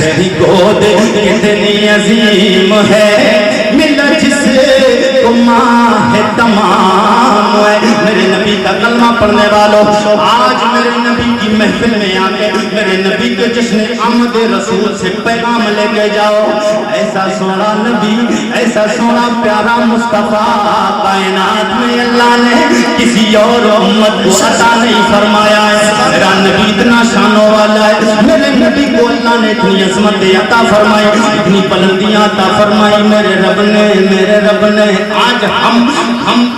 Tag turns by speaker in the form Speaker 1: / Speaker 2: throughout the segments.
Speaker 1: تیری گود کتنی عظیم ہے، ملا جس کو ماہ تمام ہے۔ میرے نبی کا کلمہ پڑھنے والوں، آج میرے نبی کی محفل میں آ کے میرے نبی کے جشن آمد رسول سے پیغام لے کے جاؤ۔ ایسا سونا نبی، ایسا سونا پیارا مصطفیٰ کائنات میں اللہ نے کسی اور امت کو عطا نہیں فرمایا ہے۔ میرا نبی اتنا شانوں والا ہے، میرے نبی کو اللہ نے اتنی عظمت عطا فرمائی، اتنی بلندیاں عطا فرمائی میرے رب نے۔ آج ہم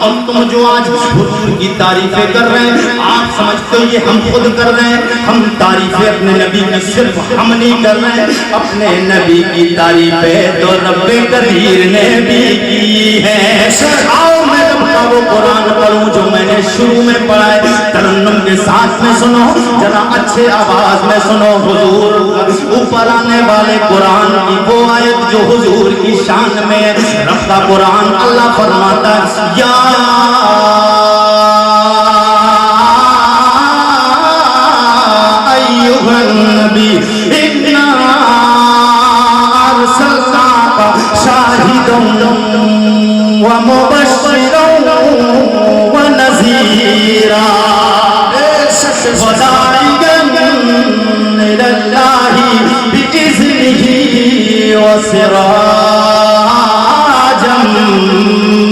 Speaker 1: اور تم جو آج حضور کی تعریفیں کر رہے ہیں، آپ سمجھتے ہو یہ ہم خود کر رہے ہیں؟ ہم تعریفیں اپنے نبی کی صرف ہم نہیں کر رہے ہیں، اپنے نبی کی تعریفیں تو رب کریم نے بھی کی ہے۔ آؤ میں رب کا وہ قرآن پڑھوں جو میں نے شروع میں پڑھا ہے، ترنم کے ساتھ میں سنو، ذرا اچھے آواز میں سنو۔ حضور اوپر آنے والے قرآن کی وہ آیت جو حضور کی شان میں ہے، رب کا قرآن اللہ فرماتا ہے یا ایھا النبی انا ارسلناک شاہدا ومبشرا ونذیرا وداعیا الی اللہ بإذنہ وسراجا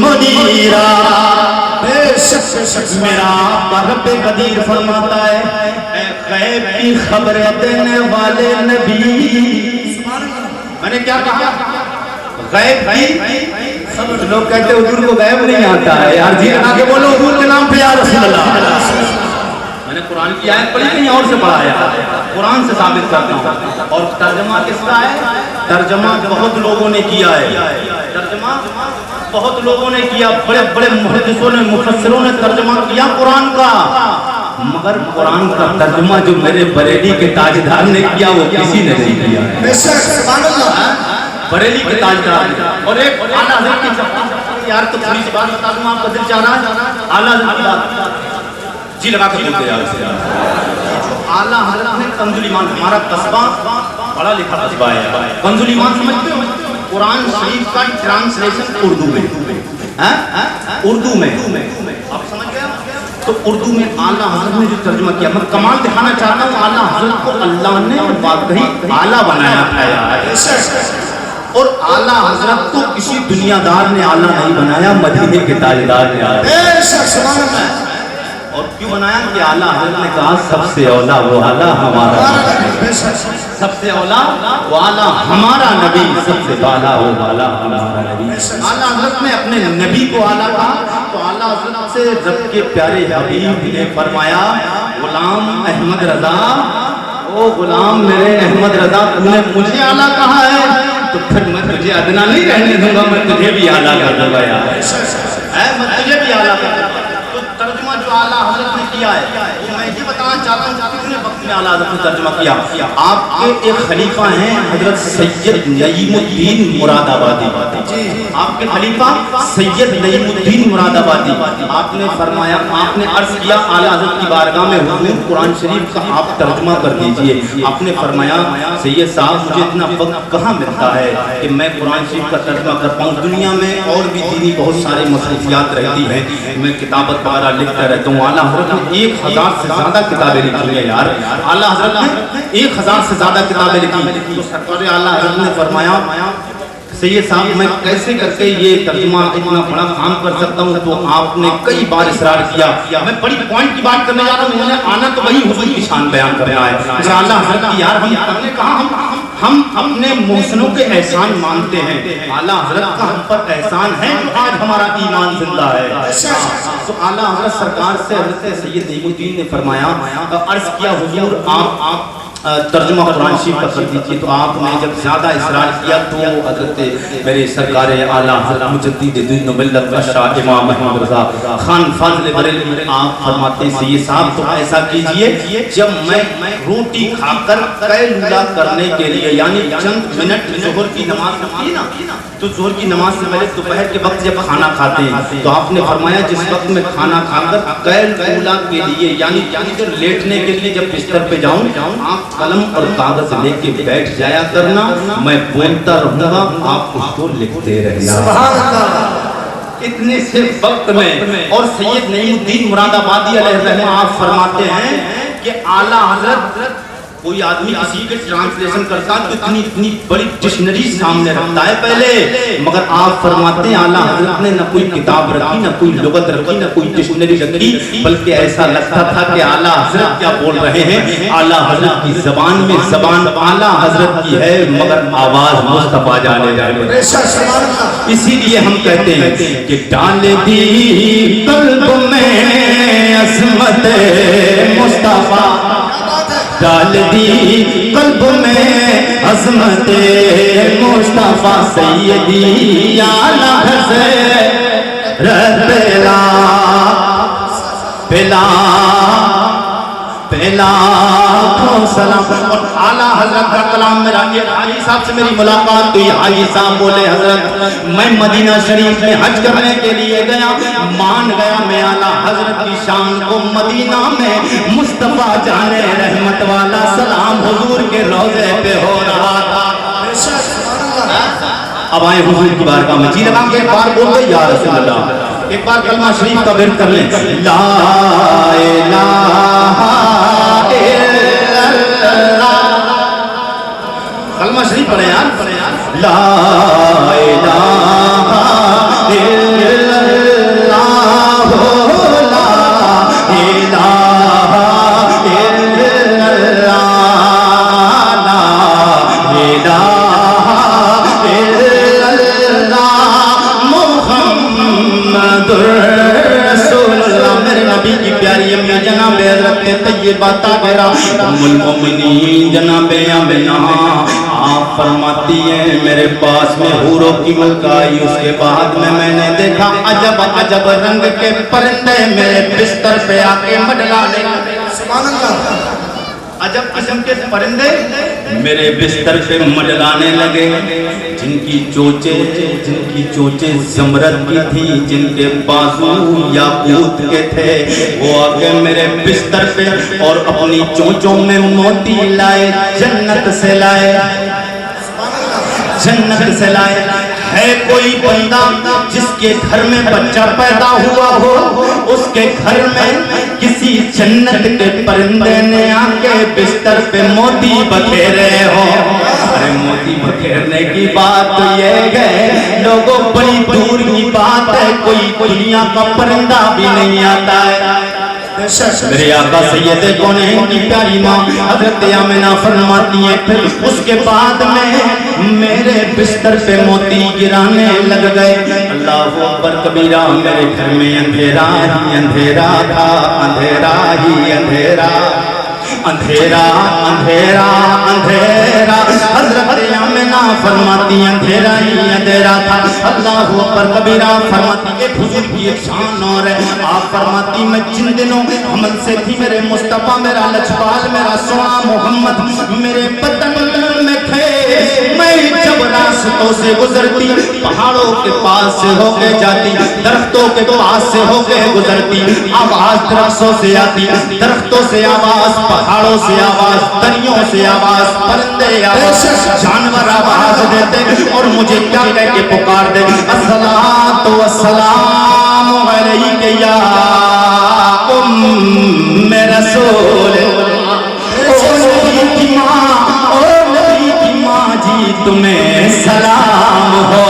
Speaker 1: منیرا۔ میرا آقا رب قدیر فرماتا ہے اے غیب کی خبریں دینے والے نبی۔ میں نے کیا کہا؟ غیب کی خبر۔ لوگ کہتے ہیں حضور کو غیب نہیں آتا ہے، یار جی آگے بولو حضور کے نام پہ یا رسول اللہ۔ میں نے قرآن کی آیت پڑھی کہیں اور سے پڑھایا، قرآن سے ثابت کرتا ہوں۔ اور ترجمہ کس کا ہے؟ ترجمہ بہت لوگوں نے کیا ہے، ترجمہ بہت لوگوں نے کیا، بڑے بڑے محدثوں نے مفسروں نے ترجمہ کیا قرآن کا، مگر قرآن کا ترجمہ جو میرے بریلی کے تاجدار نے کیا وہ کسی نے نہیں کیا ہے۔ بریلی کے تاجدار نے۔ اور ایک اعلیٰ حضرت کی چپٹی، یار تو تھوڑی سی بات بتا دوں، آپ کا دل چاہ رہا ہے اعلیٰ حضرت کی بات جی لگا کے بولتے یار سے۔ اعلیٰ حضرت نے کنز ایمان، ہمارا قصبہ بڑا لکھا قصبہ ہے، کنز ایمان سمجھتے ہو؟ قرآن شریف کا ٹرانسلیشن اردو میں، اردو میں آپ سمجھ گئے؟ تو اردو میں اعلیٰ حضرت نے جو ترجمہ کیا، میں کمال دکھانا چاہتا ہوں، اعلیٰ حضرت کو اللہ نے واقعی اعلیٰ بنایا تھا، اور اعلیٰ حضرت کو کسی دنیا دار نے اعلیٰ نہیں بنایا، مدینے کے تاجدار نے اعلیٰ۔ اور کیوں بنایا کہ اعلیٰ حضرت نے کہا سب سے اولا وہ اعلیٰ ہمارا، سب سے اولا وہ اعلیٰ ہمارا نبی، سب سے بالا وہ اعلیٰ ہمارا نبی۔ اعلیٰ حضرت نے اپنے نبی کو اعلیٰ کہا، تو اعلیٰ حضرت سے رب کے پیارے حبیب نے فرمایا غلام احمد رضا، او غلام میرے احمد رضا، تو نے مجھے اعلیٰ کہا ہے تو پھر میں تجھے ادنا نہیں رہنے دوں گا، میں تجھے بھی اعلیٰ کر دوں گا یار، میں تجھے بھی اعلیٰ کر دوں گا۔ تو ترجمہ جو اعلیٰ حضرت نے کیا ہے وہ میں یہ بتانا چاہتا ہوں، کتنے وقت میں اعلیٰ حضرت نے ترجمہ کیا۔ آپ کے ایک خلیفہ ہیں حضرت سید نعیم الدین مراد آبادی، آپ کے خلیفہ سید نعیم الدین مراد آبادی، آپ نے فرمایا، آپ نے عرض کیا اعلیٰ حضرت کی بارگاہ میں حضور قرآن شریف کا آپ ترجمہ کر دیجئے۔ آپ نے فرمایا سید صاحب مجھے اتنا وقت کہاں ملتا ہے کہ میں قرآن شریف کا ترجمہ کر پاؤں، دنیا میں اور بھی دینی بہت سارے مصروفیات رہتی ہیں، میں کتابت وغیرہ لکھتا رہتا ہوں۔ اعلیٰ حضرت نے 1000 سے زیادہ کتابیں لکھی ہیں یار، اعلیٰ حضرت نے 1000 سے زیادہ کتابیں لکھی۔ تو سرکار اعلیٰ حضرت نے فرمایا سید صاحب میں کیسے کر کے یہ ترجمہ اتنا بڑا کام کر سکتا ہوں؟ تو آپ نے کئی بار اصرار کیا، میں بڑی پوائنٹ کی بات کرنے جا رہا ہوں، انہوں نے آنا تو وہی حضور کی شان بیان کرنا ہے۔ اعلیٰ حضرت کی یار ہم نے کہا ہم اپنے محسنوں کے احسان مانتے ہیں، اعلیٰ حضرت کا ہم پر احسان ہے آج ہمارا ایمان زندہ ہے۔ تو اعلیٰ حضرت سرکار سے حضرت سید نعیم الدین نے فرمایا، عرض کیا حضور آپ ترجمہ قرآن شریف کا کر دیجیے۔ تو آپ نے جب زیادہ اصرار کیا تو حضرت میرے سرکار اعلیٰ حضرت مجدد دین و ملت کا شاہ امام احمد رضا خان فاضل بریلوی آپ فرماتے سید صاحب تو ایسا کیجئے، جب میں روٹی کھا کر قیلولہ کرنے کے لیے یعنی چند منٹ ظہر کی نماز ہوتی ہے نا، تو ظہر کی نماز سے پہلے دوپہر کے وقت جب کھانا کھاتے ہیں تو آپ نے فرمایا جس وقت میں کھانا کھا کر قیلولہ کے لیے یعنی لیٹنے کے لیے جب بستر پہ جاؤں، آپ قلم اور کاغذ لے کے بیٹھ جایا کرنا, میں بولتا رہوں گا, آپ اس کو لکھتے رہنا.
Speaker 2: سبحان اللہ.
Speaker 1: اتنے سے وقت میں اور سید نعیم الدین مراد آبادی علیہ الرحمہ آپ فرماتے ہیں کہ اعلیٰ حضرت کوئی آدمی کسی کے ٹرانسلیشن کرتا تو اتنی بڑی ڈکشنری سامنے رکھتا ہے پہلے, مگر آپ فرماتے ہیں اعلیٰ حضرت نے نہ کوئی کتاب رکھی, نہ کوئی لغت رکھی, نہ کوئی ڈکشنری رکھی, بلکہ ایسا لگتا تھا کہ اعلیٰ حضرت کیا بول رہے ہیں. اعلیٰ حضرت کی زبان میں زبان اعلیٰ حضرت کی ہے, مگر آواز مصطفیٰ جانے جانے. اسی لیے ہم کہتے ہیں کہ ڈال دی قلب میں عظمت مصطفیٰ, ڈال دی قلب میں عظمت مصطفیٰ, سیدی اعلیٰ حضرت پلا پلا پلا سلام. اور اعلیٰ حضرت کا کلام میرا, یہ حاجی صاحب سے میری ملاقات ہوئی. حاجی صاحب بولے حضرت میں مدینہ شریف میں حج کرنے کے لیے گیا, مان گیا میں اعلیٰ حضرت کی شان کو. مدینہ میں مصطفیٰ جانے رحمت والا سلام حضور کے روضے پہ ہو رہا تھا. اب آئے حضور کی بارگاہ میں, جی لگا کے ایک بار بول دے یا رسول اللہ, ایک بار کلمہ شریف کا ورد کر لیں. لا الہ الا اللہ, کلمہ شریف پڑھیں یار. لا الہ الا اللہ, لا الہ الا اللہ, لا الہ الا اللہ, محمد رسول اللہ. میرے نبی کی پیاری امی جناب حضرت طیبہ طاہرہ ام المؤمنین جناب آمنہ آپ فرماتی ہیں میرے پاس میں حوروں کی ملک آئی. اس کے بعد میں نے دیکھا عجب عجب رنگ کے پرندے میرے بستر پہ آ کے مڈلانے لگے.
Speaker 2: سبحان اللہ.
Speaker 1: عجب قسم کے پرندے میرے بستر پہ مڈلانے لگے, جن کی چونچیں زمرد کی تھی, جن کے بازو یاقوت کے تھے, وہ آگے میرے بستر پہ اور اپنی چونچوں میں موتی لائے, جنت سے لائے, جنت سے لائے. ہے کوئی بندہ جس کے گھر میں بچہ پیدا ہوا ہو, اس کے گھر میں کسی جنت کے پرندے نے آ کے بستر پہ موتی بکھیرے ہو. ارے موتی بکھیرنے کی بات تو یہ ہے لوگوں, بڑی دور کی بات ہے, کوئی دنیا کا پرندہ بھی نہیں آتا ہے. میرے آقا سید کونین کی پیاری ماں حضرت آمنہ فرماتی ہیں پھر اس کے بعد میں میرے بستر پہ موتی گرانے لگ گئے. اللہ اکبر کبیرہ, میرے گھر میں اندھیرا ہی اندھیرا تھا, اندھیرا ہی اندھیرا, اندھیرا اندھیرا اندھیرا. حضرت آمنہ فرماتی اندھیرا ہی اندھیرا تھا. اللہ اکبر کبیرہ فرماتی ایک حضور کی ایک شان اور ہے. آپ فرماتی میں جن دنوں حمل سے تھی میرے مصطفیٰ, میرا لجپال, میرا سونا محمد میرے بدن میں تھے, میں جب راستوں سے گزرتی پہاڑوں کے پاس سے ہو کے جاتی, درختوں کے پاس سے ہو کے گزرتی, آواز درختوں سے آتی, درختوں سے آواز, پہاڑوں سے آواز, دریوں سے آواز, پرندے آواز, جانور آواز دیتے اور مجھے کیا کہہ کے پکار دے, الصلاۃ والسلام علیک یا ام رسول. تمہیں سلام ہو.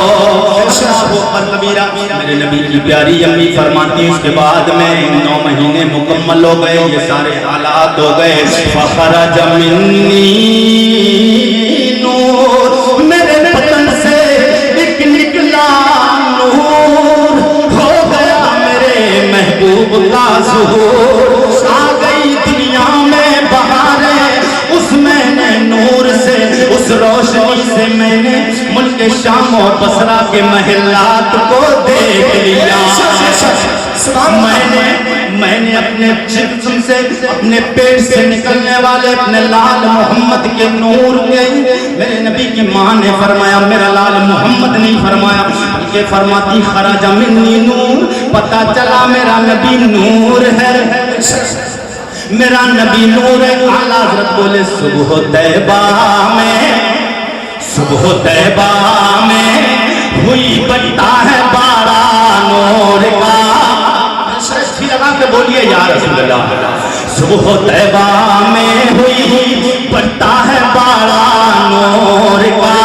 Speaker 1: میرے نبی کی پیاری امی فرماتی اس کے بعد میں 9 مہینے مکمل ہو گئے, یہ سارے حالات ہو گئے. فخرج منی نور, میرے بدن سے ایک نکلا نور, ہو گیا میرے محبوب کا ظہور. آ گئی دنیا میں بہاریں, اس میں نے نور سے, اس روشنی سے میں نے ملک شام و بصرہ کے محلات کو دیکھ لیا. میں نے اپنے جسم سے, اپنے پیٹ سے نکلنے والے اپنے لال محمد کے نور کے, میرے نبی کی ماں نے فرمایا میرا لال محمد نہیں فرمایا, بلکہ فرماتی خرج منی نور, پتہ چلا میرا نبی نور ہے. میرا نبی نور اعلیٰ حضرت بولے صبح طیبہ میں ہوئی بنتا ہے بارہ نور کا. اچھی لگا کے بولیے یا رسول اللہ. صبح طیبہ میں ہوئی بنتا ہے بارہ نور کا.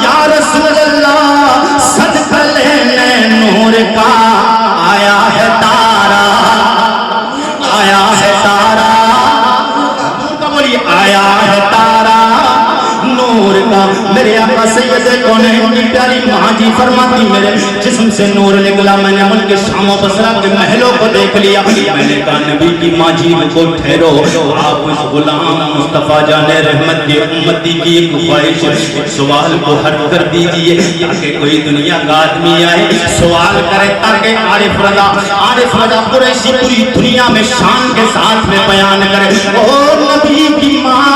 Speaker 1: یا رسول اللہ صدقہ لینے نور کا آیا ہے تارا, آیا ہے تارا, بولیے آیا ہے تارا نور کا. میرے آقا سید کونین کی پیاری ماں جی فرماتی میرے جسم سے نور نکلا. میں نے ملک شام و بصرہ کے محلوں کو دیکھ لیا. میں نے کہا نبی کی ماں جی کو ٹھہرو, آپ اس غلام مصطفیٰ جان رحمت کی امتی کی ایک خواہش سوال کو حل کر دیجئے تاکہ کوئی دنیا کا آدمی آئے سوال کرے تاکہ عارف رضا قریشی پوری دنیا میں شان کے ساتھ میں بیان کرے. او نبی کی ماں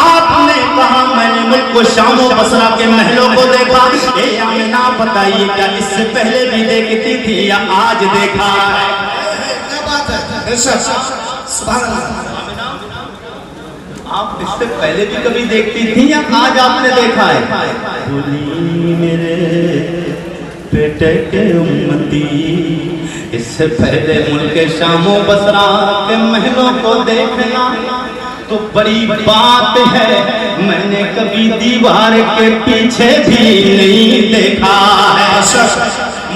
Speaker 1: آپ نے کہا میں نے ملک کو شام و بصرہ کے محلوں کو دیکھا. اے آمنہ بتائیے کیا اس سے پہلے بھی دیکھتی تھی یا آج دیکھا ہے؟
Speaker 2: کیا بات ہے سبحان اللہ.
Speaker 1: آپ اس سے پہلے بھی کبھی دیکھتی تھی یا آج آپ نے دیکھا ہے؟ بولی میرے بیٹے کے امتی اس سے پہلے ملک شام و بصرہ کے محلوں کو دیکھنا تو بڑی بات ہے. میں نے کبھی دیوار کے پیچھے بھی نہیں دیکھا ہے.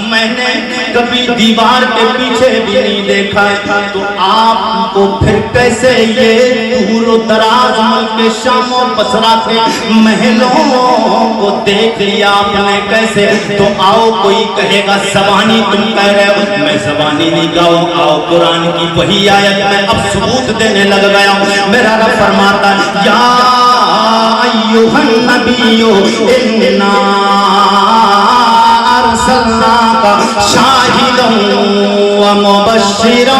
Speaker 1: میں نے کبھی دیوار کے پیچھے بھی نہیں دیکھا ہے. تو آپ کو پھر کیسے یہ دور و دراز ملک شام و بصرہ کے محلوں کو دیکھ لیا آپ نے کیسے؟ تو آؤ کوئی کہے گا زبانی تم کہہ رہے ہو, میں زبانی نہیں کہوں. آؤ قرآن کی وہی آیت میں اب ثبوت دینے لگ گیا ہوں. میرا رب فرماتا ہے یا ایھا النبی انا ارسلناک شاہدا ومبشرا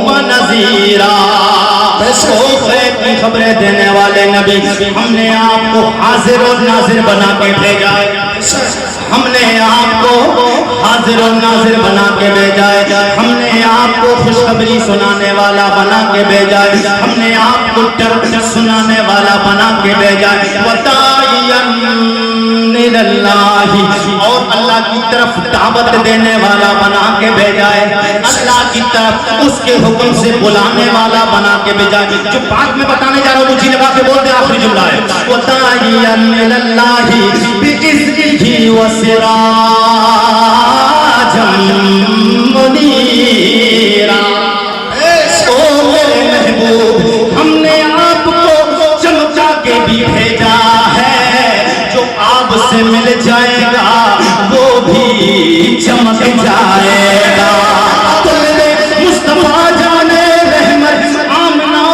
Speaker 1: ونذیرا. کی خبریں دینے والے نبی, ہم نے آپ کو حاضر و ناظر بنا کے بھیجا ہے. ہم نے آپ کو حاضر و ناظر بنا کے بھیجا ہے. ہم نے آپ کو خوشخبری سنانے والا بنا کے بھیجا ہے. ہم نے آپ کو ڈر سنانے والا بنا کے بھیجا ہے. وداعیا الی اللہ, اور اللہ کی طرف دعوت دینے والا بنا کے بھیجا ہے. اللہ کی طرف اس کے حکم سے بلانے والا بنا کے بھیجا ہے. جو بات میں بتانے جا رہا ہوں مجھے لگا کے بولتے آخری جملہ ہے وداعیا الی اللہ باذنہ وسراجا منیرا. او میرے محبوب ہم نے آپ کو چمچا کے بھی بھیجا ہے. جو آپ سے مل جائے گا وہ بھی چمک جائے گا. تو میرے مصطفیٰ جانے رحمت آمنہ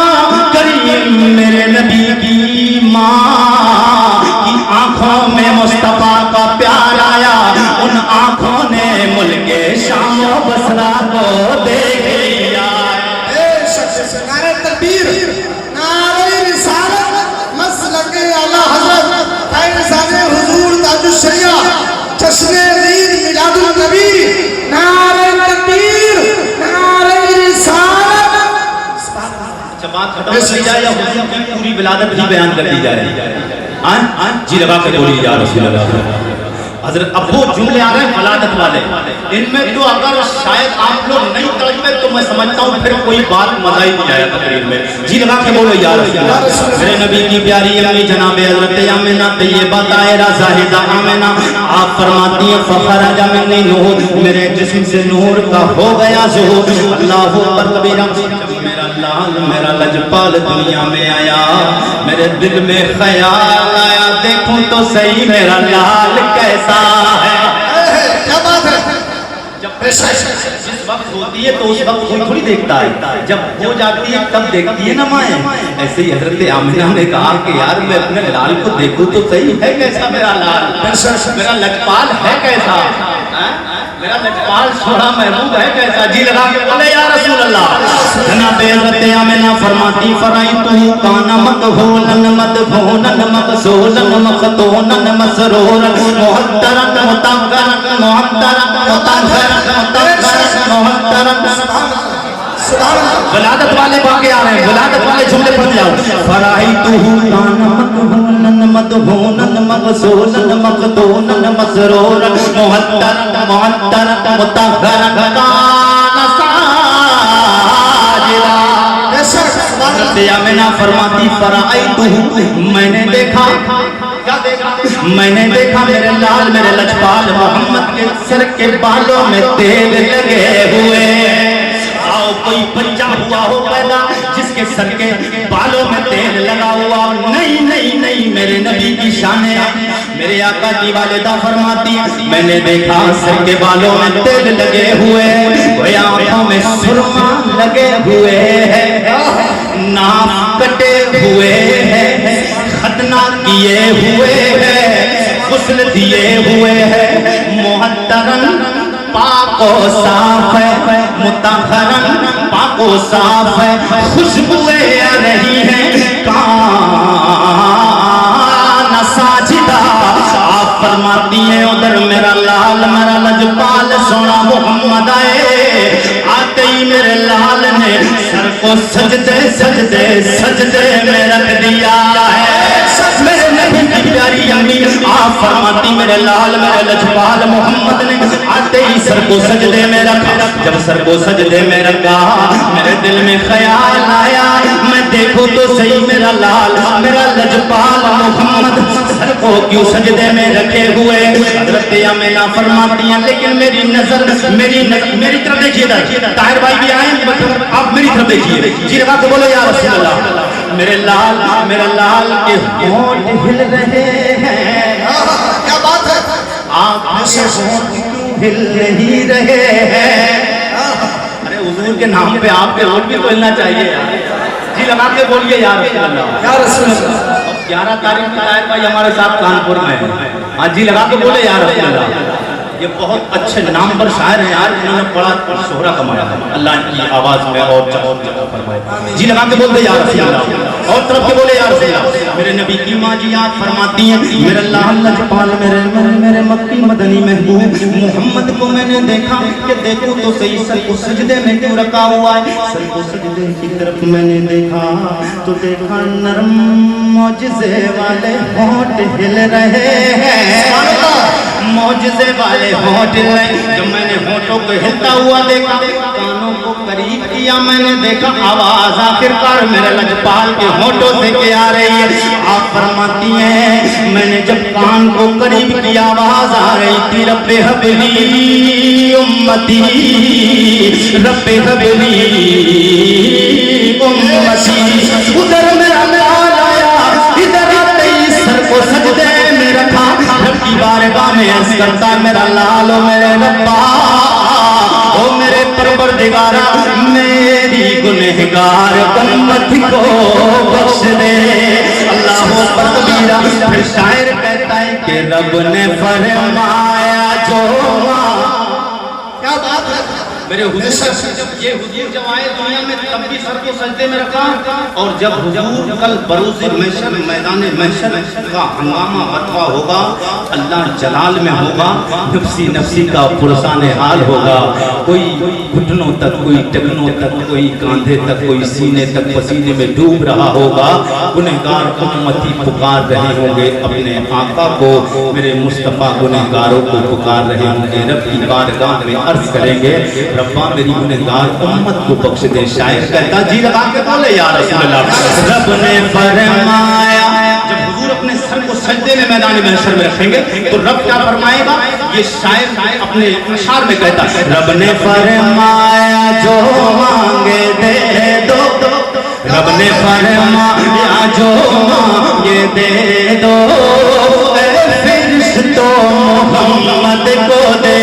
Speaker 1: کریم میرے نبی کی ماں کی آنکھوں میں مصطفیٰ کا پیار آیا. ان آنکھوں نے ملک شام و بصرہ کو دیکھ لیا.
Speaker 2: نعرہ تکبیر, نعرہ رسالت, مسلک اعلیٰ حضرت فیضان حضور تاج الشریعہ جشن عید میلاد النبی. نعرہ تکبیر, نعرہ رسالت.
Speaker 1: بات ختم کر دی جائے یا حضور کی پوری ولادت ہی بیان کر دی جائے؟ جی لگا کے بولیے یا رسول اللہ. حضرت اب وہ جملے آ رہے ہیں ولادت والے, ان میں تو اگر شاید آپ لوگ نہیں ترجمے تو میں سمجھتا ہوں پھر کوئی بات مزہ ہی نہیں آیا تقریر میں. جی لگا کے بولو یا رسول اللہ. میرے نبی کی پیاری امی جناب حضرت آمنہ طیبہ طاہرہ زاہدہ آمنہ آپ فرماتی ہیں فخرج منی نور, میرے جسم سے نور کا ہو گیا ظہور. اللہ اکبر کبیرہ. میرا لال میرا لجپال دنیا میں آیا, میرے دل میں خیال آیا دیکھوں تو صحیح میرا لال کیسا ہے.
Speaker 2: کیا بات ہے.
Speaker 1: جب جس وقت ہوتی ہے تو اس وقت کوئی تھوڑی دیکھتا ہے, جب ہو جاتی ہے تب دیکھتی ہے نا مائیں. ایسے ہی حضرت آمنہ نے کہا کہ یار میں اپنے لال کو دیکھوں تو صحیح ہے کیسا میرا لال, میرا لجپال ہے کیسا, میرا لجپال چھوڑا محبوب ہے کیسا. جی لگا کے بولے یا رسول اللہ. جناب حضرت آمنہ فرماتی فرائیتو کان مقبولن مدفونن مقصولن مختونن مسرورن محترن مطہرن محترن مطہرن محترن. ولادت والے واقعے آ رہے ہیں، ولادت والے جملے پڑھ جاؤ. فرائیتہ کان مقبولا مدہونا مغسولا مقتولا مسرورا محترا معطرا مطہرا کان ساجدا. حضرت آمنہ فرماتی فرائیتہ میں نے دیکھا، کیا دیکھا؟ میں نے دیکھا میرے لال میرے لجپال محمد کے سر کے بالوں میں تیل لگے ہوئے. آؤ کوئی بچہ ہوا ہو پیدا جس کے سر کے بالوں میں تیل لگا ہوا. نہیں نہیں نہیں، میرے نبی کی شان ہے. میرے آقا کی والدہ فرماتی میں نے دیکھا سر کے بالوں میں تیل لگے ہوئے، وہ آنکھوں میں سرما لگے ہوئے ہیں، ناف کٹے ہوئے ہیں، ختنہ کیے ہوئے ہیں، غسل دیے ہوئے ہیں، محترم پاک و صاف ہے، مطہرن پاک و صاف ہے، خوشبوئیں آ رہی ہیں، کان ساجدہ. آپ فرماتی ہیں ادھر میرا لال میرا لجپال سونا محمد آئے، آتے ہی میرے لال نے سر کو سجدے سجدے سجدے میں رکھ دیا ہے. میرے نبی کی پیاری امی آپ فرماتی میرے لال میرے لجپال محمد نے آتے ہی سر کو سجدے میں رکھا. جب سر کو سجدے میں رکھا میرے دل میں خیال آیا میں دیکھوں تو صحیح میرا لال میرا لجپال محمد سر کو کیوں سجدے میں رکھے ہوئے. حضرت آمنہ فرماتی ہیں لیکن میری نظر میری طرف دیکھیے ادھر طاہر بھائی بھی آئے، آپ میری طرف دیکھیے. جی لگا کے بولو یا رسول اللہ. میرے لال کے ہونٹ ہل رہے ہیں.
Speaker 2: کیا بات ہے؟
Speaker 1: آپ کے ہونٹ کیوں ہل نہیں رہے ہیں؟ ارے حضور کے نام پہ آپ کے ہونٹ بھی تو ہلنا چاہیے. جی لگا کے بولیے یا رسول اللہ.
Speaker 2: یا رسول اللہ.
Speaker 1: 11 تاریخ کو طاہر بھائی ہمارے ساتھ کانپور میں ہیں. ہاں جی لگا کے بولے یا رسول اللہ. یہ بہت اچھے نام پر شاعر ہیں یار، انہوں نے بڑا شہرہ کمایا اللہ کی آواز میں اور جگہ فرمائے. جی لگا کے بولتے یا رسول اللہ، اور طرف کے بولے یا رسول اللہ. میرے نبی کی ماں جی یاد فرماتی ہیں میرے لال لجپال میرے مکی مدنی محبوب محمد کو میں نے دیکھا کہ دیکھو تو صحیح سر کو سجدے میں کیوں رکھا ہوا ہے. سر کو سجدے کی طرف میں نے دیکھا تو دیکھا نرم معجزے والے ہونٹ ہل رہے ہیں، معجزے والے ہونٹ ہلے. جب میں نے ہونٹوں کو ہلتا ہوا دیکھا کانوں کو قریب کیا میں نے دیکھا آواز آخرکار میرے لجپال کے ہونٹوں سے کیا آ رہی ہے. آپ فرماتی ہیں میں نے جب کان کو قریب کیا آواز آ رہی تھی رب حبلی امتی رب حبلی امتی. ادھر میرا لال آیا ادھر آتے ہی سر کو سجدے میں رکھا رب کی بارگاہ میں عرض کرتا میرا لال و میرے ربا او میرے پروردگارا میری گنہگار امت کو بخش دے. اللہ اکبر کبیرہ. پھر شاعر کہتا ہے کہ رب نے فرمایا جو
Speaker 2: کیا بات ہے؟
Speaker 1: میرے حضور یہ حضور جب آئے دنیا میں تب بھی سر کو سجدے میں رکھا، اور جب حضور کل بروز محشر میدان محشر کا ہنگامہ برپا ہوگا اللہ جلال میں ہوگا نفسی نفسی کا پرسان حال ہوگا. کوئی گھٹنوں تک کوئی ٹکنوں تک کوئی کاندھے تک کوئی سینے تک پسینے میں ڈوب رہا ہوگا. گنہگار امتی پکار رہے ہوں گے اپنے آقا کو، میرے مصطفیٰ گنہگاروں کو پکار رہے ہوں گے. رب کی بارگاہ میں عرض کریں گے ربا میری گنہگار امت کو بخش دے. شاعر کہتا جی لگا کے بولے یا رسول اللہ. رب نے فرمایا جب حضور اپنے سر کو سجدے میں میدان محشر میں رکھیں گے تو رب کیا فرمائے گا؟ یہ شاعر اپنے اشعار میں کہتا ہے رب نے فرمایا جو مانگے دے دو، رب نے فرمایا جو مانگے دے دو، اے فرشتوں محمد کو دے